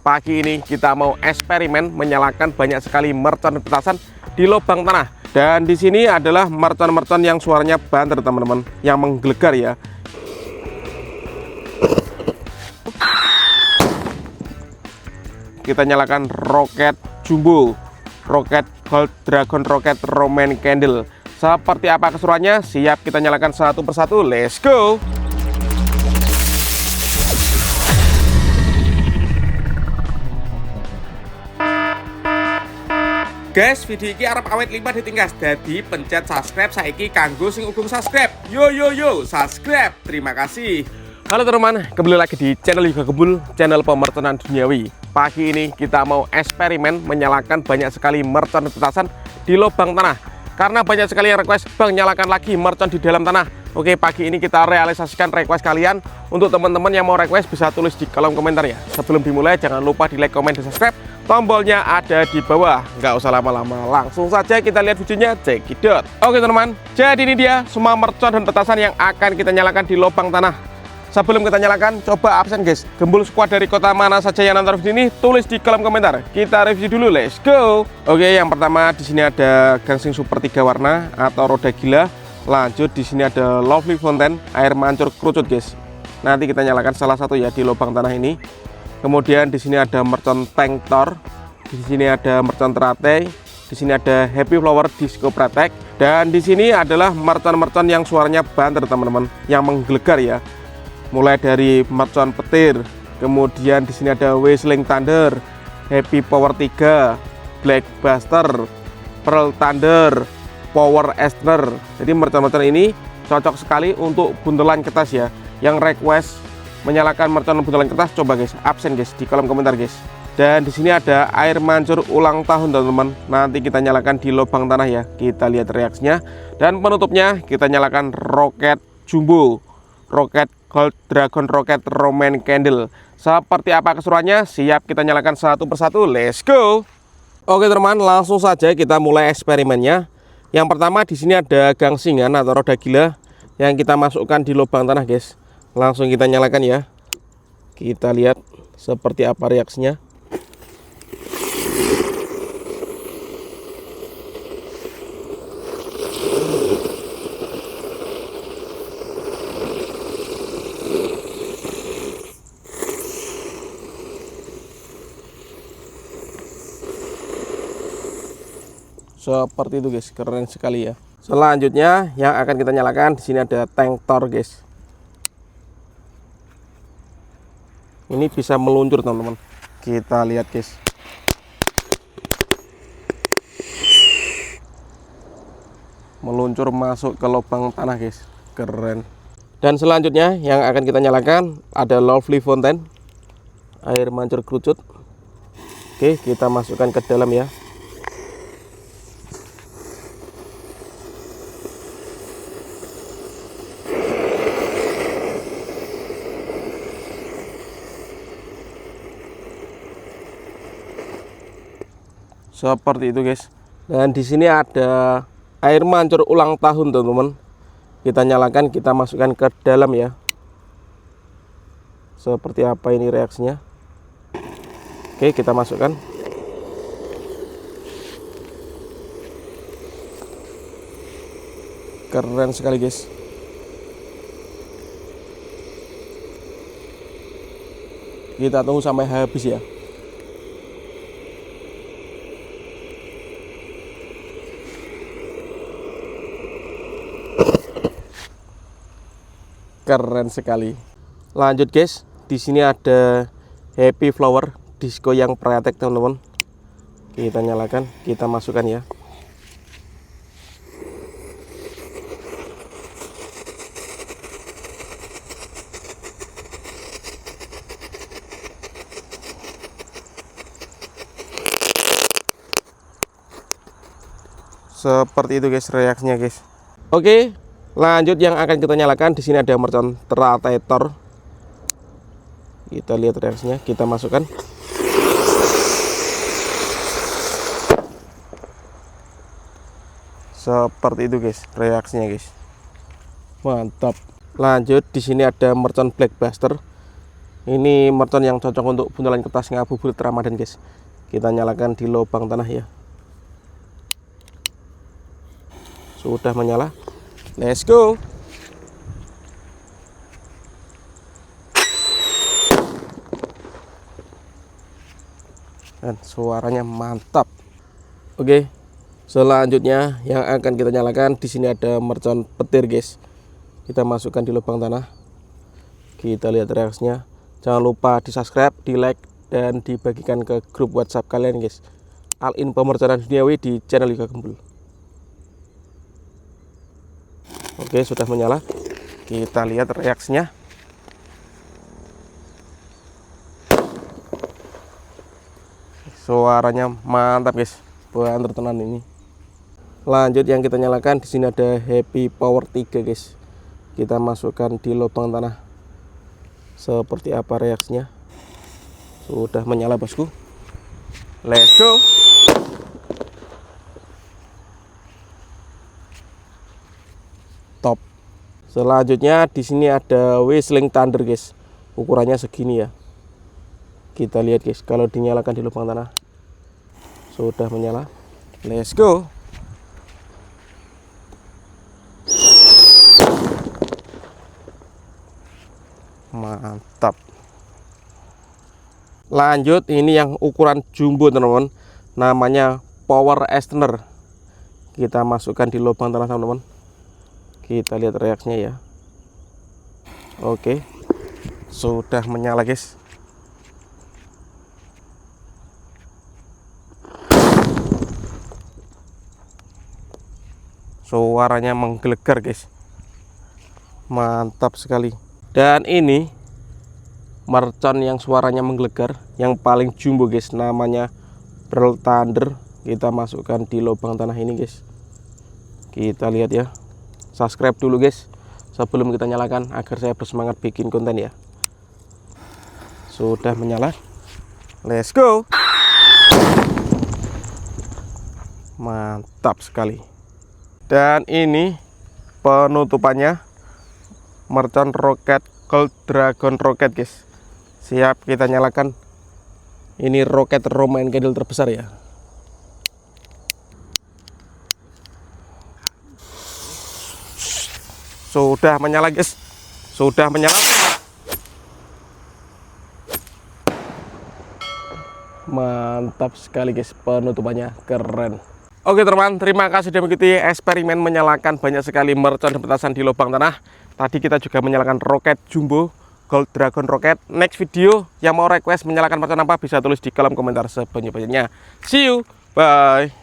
Pagi ini kita mau eksperimen menyalakan banyak sekali mercon petasan di lubang tanah. Dan di sini adalah mercon-mercon yang suaranya banter teman-teman, yang menggelegar ya. Kita nyalakan roket jumbo, roket gold dragon, roket Roman candle. Seperti apa keseruannya? Siap kita nyalakan satu persatu. Let's go. Guys, video ini arep awet 5 ditingkas. Jadi pencet subscribe saiki kanggo sing ugung subscribe. Yo subscribe. Terima kasih. Halo teman-teman, kembali lagi di channel Yoga Gembul, channel pemerconan duniawi. Pagi ini kita mau eksperimen menyalakan banyak sekali mercon petasan di lubang tanah. Karena banyak sekali yang request, Bang nyalakan lagi mercon di dalam tanah. Oke, pagi ini kita realisasikan request kalian. Untuk teman-teman yang mau request bisa tulis di kolom komentar ya. Sebelum dimulai jangan lupa di like, komen, dan subscribe. Tombolnya ada di bawah. Nggak usah lama-lama, langsung saja kita lihat videonya, cekidot. Oke teman-teman, jadi ini dia semua mercon dan petasan yang akan kita nyalakan di lubang tanah. Sebelum kita nyalakan, coba absen guys. Gembul squad dari kota mana saja yang nonton video ini, tulis di kolom komentar. Kita review dulu, let's go. Oke, yang pertama di sini ada gangsing super 3 warna atau roda gila. Lanjut di sini ada lovely fountain, air mancur kerucut guys. Nanti kita nyalakan salah satu ya di lubang tanah ini. Kemudian di sini ada mercon tank Thor, di sini ada mercon teratai, di sini ada happy flower disco pratek, dan di sini adalah mercon-mercon yang suaranya banter teman-teman, yang menggelegar ya. Mulai dari mercon petir, kemudian di sini ada whistling thunder, happy power 3, black buster, pearl thunder, power ester. Jadi mercon-mercon ini cocok sekali untuk buntelan kertas ya. Yang request menyalakan mercon buntelan kertas, coba guys absen guys di kolom komentar guys. Dan di sini ada air mancur ulang tahun teman-teman. Nanti kita nyalakan di lubang tanah ya. Kita lihat reaksinya. Dan penutupnya kita nyalakan roket jumbo, roket gold dragon, roket Roman candle. Seperti apa keseruannya? Siap kita nyalakan satu persatu. Let's go. Oke teman-teman, langsung saja kita mulai eksperimennya. Yang pertama di sini ada gangsingan atau roda gila yang kita masukkan di lubang tanah guys. Langsung kita nyalakan ya. Kita lihat seperti apa reaksinya. Seperti itu guys, keren sekali ya. Selanjutnya yang akan kita nyalakan di sini ada tank Thor guys. Ini bisa meluncur teman-teman. Kita lihat guys. Meluncur masuk ke lubang tanah guys. Keren. Dan selanjutnya yang akan kita nyalakan ada lovely fountain, air mancur kerucut. Oke, kita masukkan ke dalam ya. Seperti itu guys. Dan di sini ada air mancur ulang tahun teman-teman. Kita nyalakan, kita masukkan ke dalam ya. Seperti apa ini reaksinya? Oke, kita masukkan. Keren sekali guys. Kita tunggu sampai habis ya. Keren sekali. Lanjut guys, di sini ada happy flower disco yang pratek teman-teman. Kita nyalakan, kita masukkan ya. Seperti itu guys reaksinya guys. Oke. Lanjut yang akan kita nyalakan di sini ada mercon teratai Thor. Kita lihat reaksinya, kita masukkan. Seperti itu guys reaksinya guys. Mantap. Lanjut di sini ada mercon black buster. Ini mercon yang cocok untuk buntelan kertas ngabuburit Ramadan guys. Kita nyalakan di lubang tanah ya. Sudah menyala. Let's go. Dan suaranya mantap. Oke. Selanjutnya yang akan kita nyalakan, di sini ada mercon petir guys. Kita masukkan di lubang tanah. Kita lihat reaksinya. Jangan lupa di subscribe, di like, dan dibagikan ke grup WhatsApp kalian guys. All in pemerconan duniawi di channel Yoga Gembul. Oke, sudah menyala. Kita lihat reaksinya. Suaranya mantap guys. Banter tenan ini. Lanjut yang kita nyalakan, di sini ada Happy Power 3 guys. Kita masukkan di lubang tanah. Seperti apa reaksinya? Sudah menyala bosku. Let's go. Top. Selanjutnya di sini ada Whistling Thunder guys. Ukurannya segini ya. Kita lihat guys, kalau dinyalakan di lubang tanah. Sudah menyala. Let's go. Mantap. Lanjut, ini yang ukuran jumbo teman-teman, namanya Power Extender. Kita masukkan di lubang tanah teman-teman. Kita lihat reaksinya ya. Oke, sudah menyala guys. Suaranya menggelegar guys. Mantap sekali. Dan ini mercon yang suaranya menggelegar, yang paling jumbo guys, namanya Pearl Thunder. Kita masukkan di lubang tanah ini guys. Kita lihat ya. Subscribe dulu guys sebelum kita nyalakan, agar saya bersemangat bikin konten ya. Sudah menyala. Let's go. Mantap sekali. Dan ini penutupannya, mercon roket Gold Dragon Roket guys. Siap kita nyalakan. Ini roket Roman candle terbesar ya. Sudah menyala guys. Sudah menyala. Mantap sekali guys, penutupannya keren. Oke teman, terima kasih sudah mengikuti eksperimen menyalakan banyak sekali mercon dan petasan di lubang tanah. Tadi kita juga menyalakan roket jumbo Gold Dragon Roket. Next video yang mau request menyalakan mercon apa, bisa tulis di kolom komentar sebanyak-banyaknya. See you, bye.